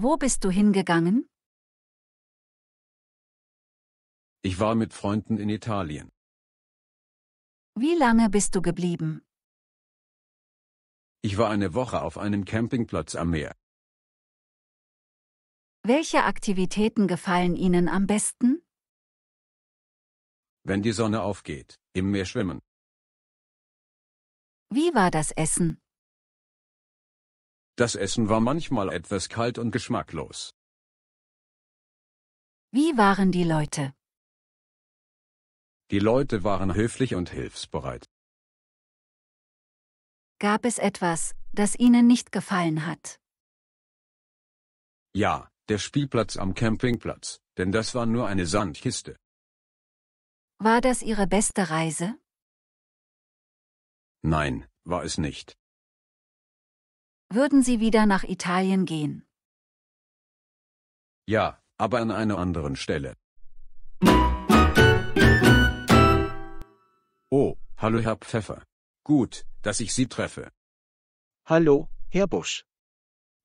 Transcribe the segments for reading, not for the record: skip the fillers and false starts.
Wo bist du hingegangen? Ich war mit Freunden in Italien. Wie lange bist du geblieben? Ich war eine Woche auf einem Campingplatz am Meer. Welche Aktivitäten gefallen Ihnen am besten? Wenn die Sonne aufgeht, im Meer schwimmen. Wie war das Essen? Das Essen war manchmal etwas kalt und geschmacklos. Wie waren die Leute? Die Leute waren höflich und hilfsbereit. Gab es etwas, das Ihnen nicht gefallen hat? Ja, der Spielplatz am Campingplatz, denn das war nur eine Sandkiste. War das Ihre beste Reise? Nein, war es nicht. Würden Sie wieder nach Italien gehen? Ja, aber an einer anderen Stelle. Oh, hallo Herr Pfeffer. Gut, dass ich Sie treffe. Hallo, Herr Busch.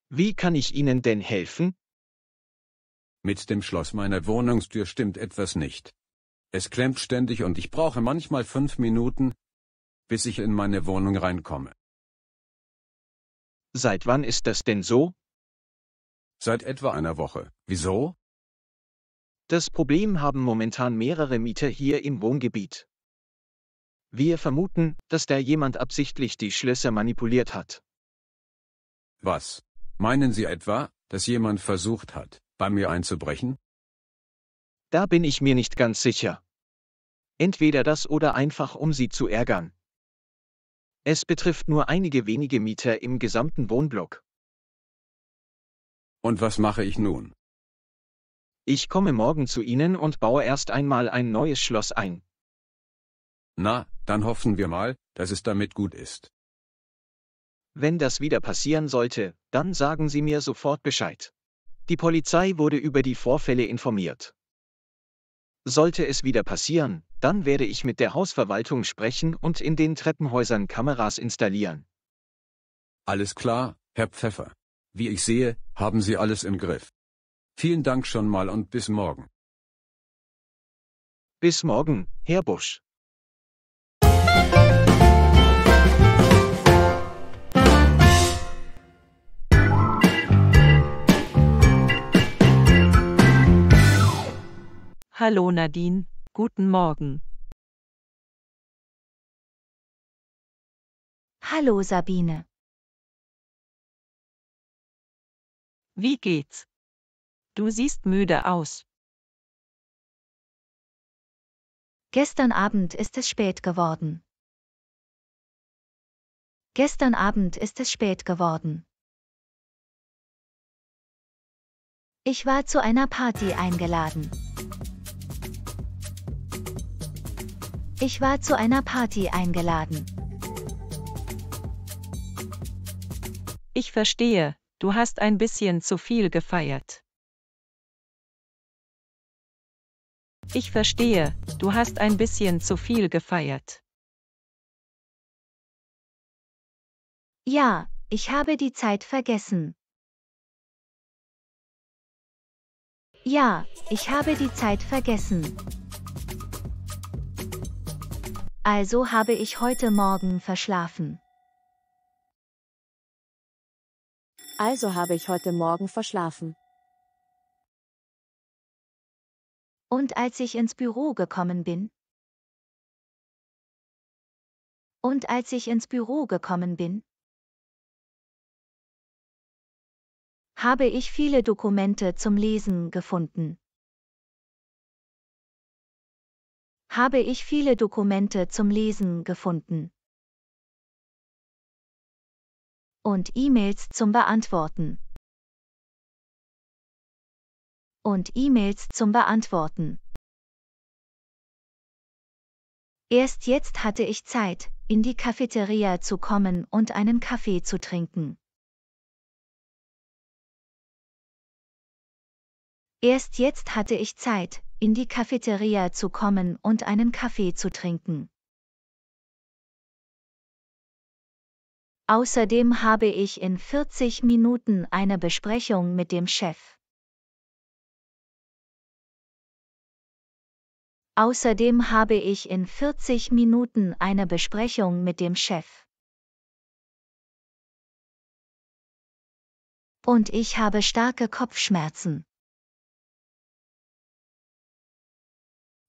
Wie kann ich Ihnen denn helfen? Mit dem Schloss meiner Wohnungstür stimmt etwas nicht. Es klemmt ständig und ich brauche manchmal 5 Minuten, bis ich in meine Wohnung reinkomme. Seit wann ist das denn so? Seit etwa einer Woche. Wieso? Das Problem haben momentan mehrere Mieter hier im Wohngebiet. Wir vermuten, dass da jemand absichtlich die Schlösser manipuliert hat. Was? Meinen Sie etwa, dass jemand versucht hat, bei mir einzubrechen? Da bin ich mir nicht ganz sicher. Entweder das oder einfach um Sie zu ärgern. Es betrifft nur einige wenige Mieter im gesamten Wohnblock. Und was mache ich nun? Ich komme morgen zu Ihnen und baue erst einmal ein neues Schloss ein. Na, dann hoffen wir mal, dass es damit gut ist. Wenn das wieder passieren sollte, dann sagen Sie mir sofort Bescheid. Die Polizei wurde über die Vorfälle informiert. Sollte es wieder passieren, dann werde ich mit der Hausverwaltung sprechen und in den Treppenhäusern Kameras installieren. Alles klar, Herr Pfeffer. Wie ich sehe, haben Sie alles im Griff. Vielen Dank schon mal und bis morgen. Bis morgen, Herr Busch. Hallo Nadine, guten Morgen. Hallo Sabine. Wie geht's? Du siehst müde aus. Gestern Abend ist es spät geworden. Gestern Abend ist es spät geworden. Ich war zu einer Party eingeladen. Ich war zu einer Party eingeladen. Ich verstehe, du hast ein bisschen zu viel gefeiert. Ich verstehe, du hast ein bisschen zu viel gefeiert. Ja, ich habe die Zeit vergessen. Ja, ich habe die Zeit vergessen. Also habe ich heute Morgen verschlafen. Also habe ich heute Morgen verschlafen. Und als ich ins Büro gekommen bin? Und als ich ins Büro gekommen bin? Habe ich viele Dokumente zum Lesen gefunden. Habe ich viele Dokumente zum Lesen gefunden. Und E-Mails zum Beantworten. Und E-Mails zum Beantworten. Erst jetzt hatte ich Zeit, in die Cafeteria zu kommen und einen Kaffee zu trinken. Erst jetzt hatte ich Zeit, in die Cafeteria zu kommen und einen Kaffee zu trinken. Außerdem habe ich in 40 Minuten eine Besprechung mit dem Chef. Außerdem habe ich in 40 Minuten eine Besprechung mit dem Chef. Und ich habe starke Kopfschmerzen.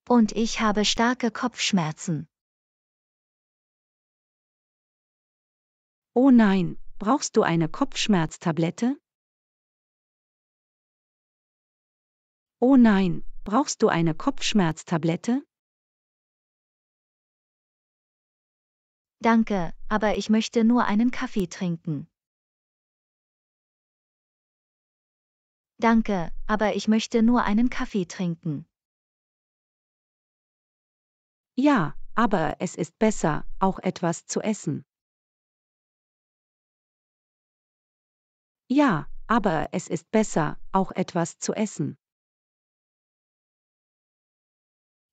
Und ich habe starke Kopfschmerzen. Oh nein, brauchst du eine Kopfschmerztablette? Oh nein, brauchst du eine Kopfschmerztablette? Danke, aber ich möchte nur einen Kaffee trinken. Danke, aber ich möchte nur einen Kaffee trinken. Ja, aber es ist besser, auch etwas zu essen. Ja, aber es ist besser, auch etwas zu essen.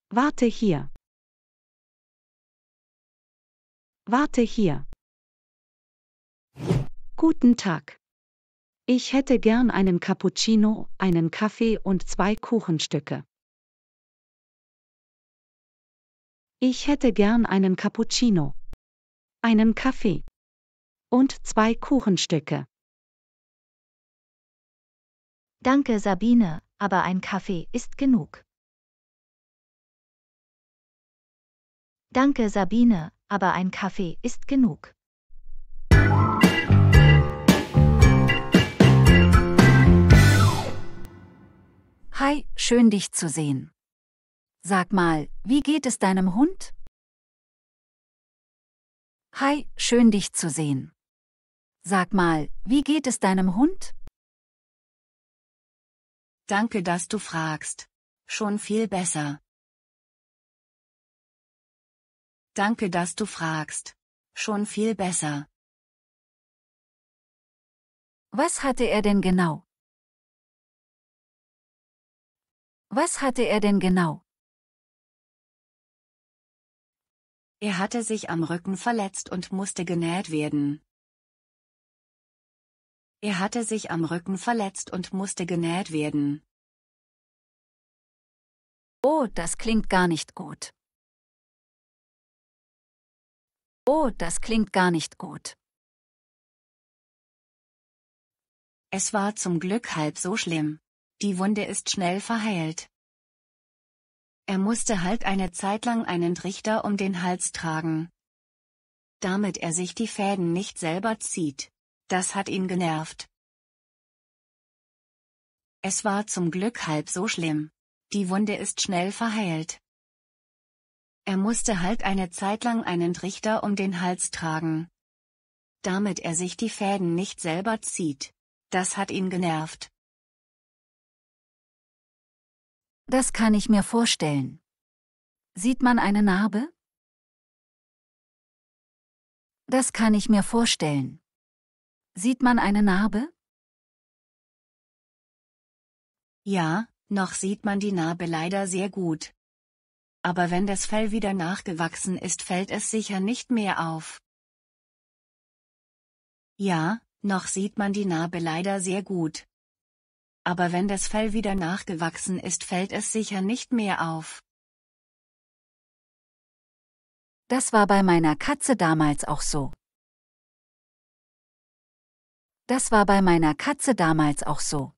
Warte hier. Warte hier. Guten Tag. Ich hätte gern einen Cappuccino, einen Kaffee und 2 Kuchenstücke. Ich hätte gern einen Cappuccino, einen Kaffee und 2 Kuchenstücke. Danke, Sabine, aber ein Kaffee ist genug. Danke, Sabine, aber ein Kaffee ist genug. Hi, schön dich zu sehen. Sag mal, wie geht es deinem Hund? Hi, schön dich zu sehen. Sag mal, wie geht es deinem Hund? Danke, dass du fragst. Schon viel besser. Danke, dass du fragst. Schon viel besser. Was hatte er denn genau? Was hatte er denn genau? Er hatte sich am Rücken verletzt und musste genäht werden. Er hatte sich am Rücken verletzt und musste genäht werden. Oh, das klingt gar nicht gut. Oh, das klingt gar nicht gut. Es war zum Glück halb so schlimm. Die Wunde ist schnell verheilt. Er musste halt eine Zeit lang einen Trichter um den Hals tragen, damit er sich die Fäden nicht selber zieht. Das hat ihn genervt. Es war zum Glück halb so schlimm. Die Wunde ist schnell verheilt. Er musste halt eine Zeit lang einen Trichter um den Hals tragen, damit er sich die Fäden nicht selber zieht. Das hat ihn genervt. Das kann ich mir vorstellen. Sieht man eine Narbe? Das kann ich mir vorstellen. Sieht man eine Narbe? Ja, noch sieht man die Narbe leider sehr gut. Aber wenn das Fell wieder nachgewachsen ist, fällt es sicher nicht mehr auf. Ja, noch sieht man die Narbe leider sehr gut. Aber wenn das Fell wieder nachgewachsen ist, fällt es sicher nicht mehr auf. Das war bei meiner Katze damals auch so. Das war bei meiner Katze damals auch so.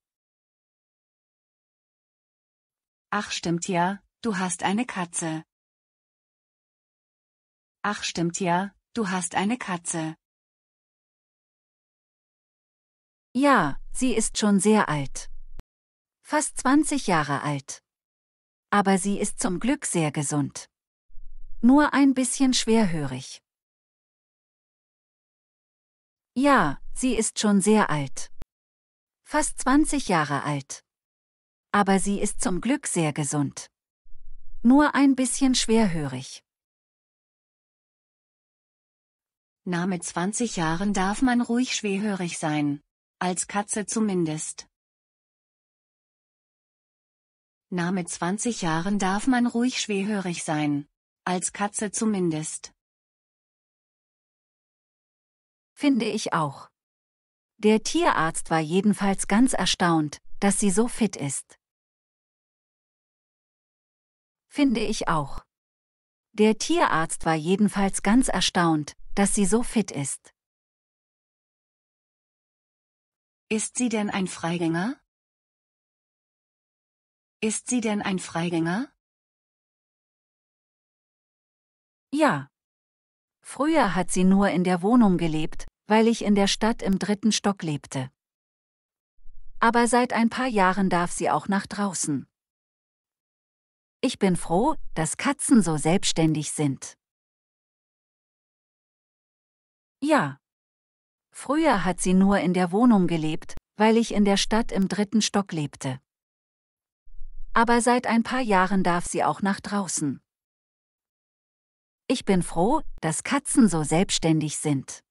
Ach stimmt ja, du hast eine Katze. Ach stimmt ja, du hast eine Katze. Ja, sie ist schon sehr alt. Fast 20 Jahre alt. Aber sie ist zum Glück sehr gesund. Nur ein bisschen schwerhörig. Ja, sie ist schon sehr alt. Fast 20 Jahre alt. Aber sie ist zum Glück sehr gesund. Nur ein bisschen schwerhörig. Na, mit 20 Jahren darf man ruhig schwerhörig sein. Als Katze zumindest. Na, mit 20 Jahren darf man ruhig schwerhörig sein. Als Katze zumindest. Finde ich auch. Der Tierarzt war jedenfalls ganz erstaunt, dass sie so fit ist. Finde ich auch. Der Tierarzt war jedenfalls ganz erstaunt, dass sie so fit ist. Ist sie denn ein Freigänger? Ist sie denn ein Freigänger? Ja. Früher hat sie nur in der Wohnung gelebt, weil ich in der Stadt im 3. Stock lebte. Aber seit ein paar Jahren darf sie auch nach draußen. Ich bin froh, dass Katzen so selbstständig sind. Ja. Früher hat sie nur in der Wohnung gelebt, weil ich in der Stadt im 3. Stock lebte. Aber seit ein paar Jahren darf sie auch nach draußen. Ich bin froh, dass Katzen so selbstständig sind.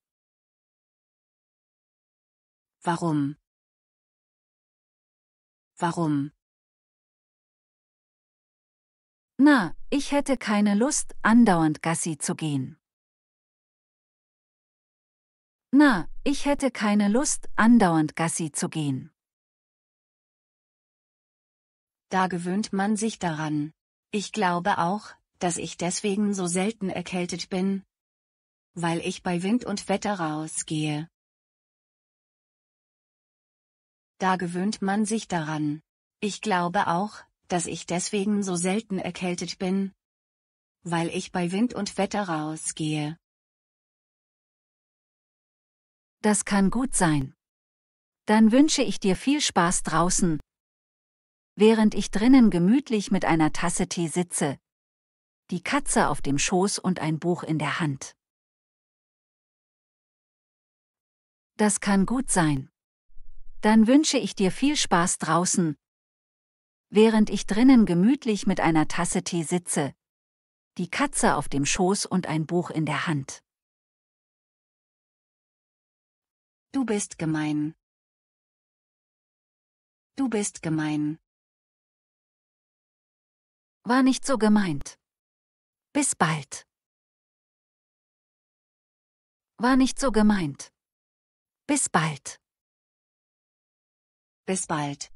Warum? Warum? Na, ich hätte keine Lust, andauernd Gassi zu gehen. Na, ich hätte keine Lust, andauernd Gassi zu gehen. Da gewöhnt man sich daran. Ich glaube auch, dass ich deswegen so selten erkältet bin, weil ich bei Wind und Wetter rausgehe. Da gewöhnt man sich daran. Ich glaube auch, dass ich deswegen so selten erkältet bin, weil ich bei Wind und Wetter rausgehe. Das kann gut sein. Dann wünsche ich dir viel Spaß draußen, während ich drinnen gemütlich mit einer Tasse Tee sitze, die Katze auf dem Schoß und ein Buch in der Hand. Das kann gut sein. Dann wünsche ich dir viel Spaß draußen, während ich drinnen gemütlich mit einer Tasse Tee sitze, die Katze auf dem Schoß und ein Buch in der Hand. Du bist gemein. Du bist gemein. War nicht so gemeint. Bis bald. War nicht so gemeint. Bis bald. Bis bald.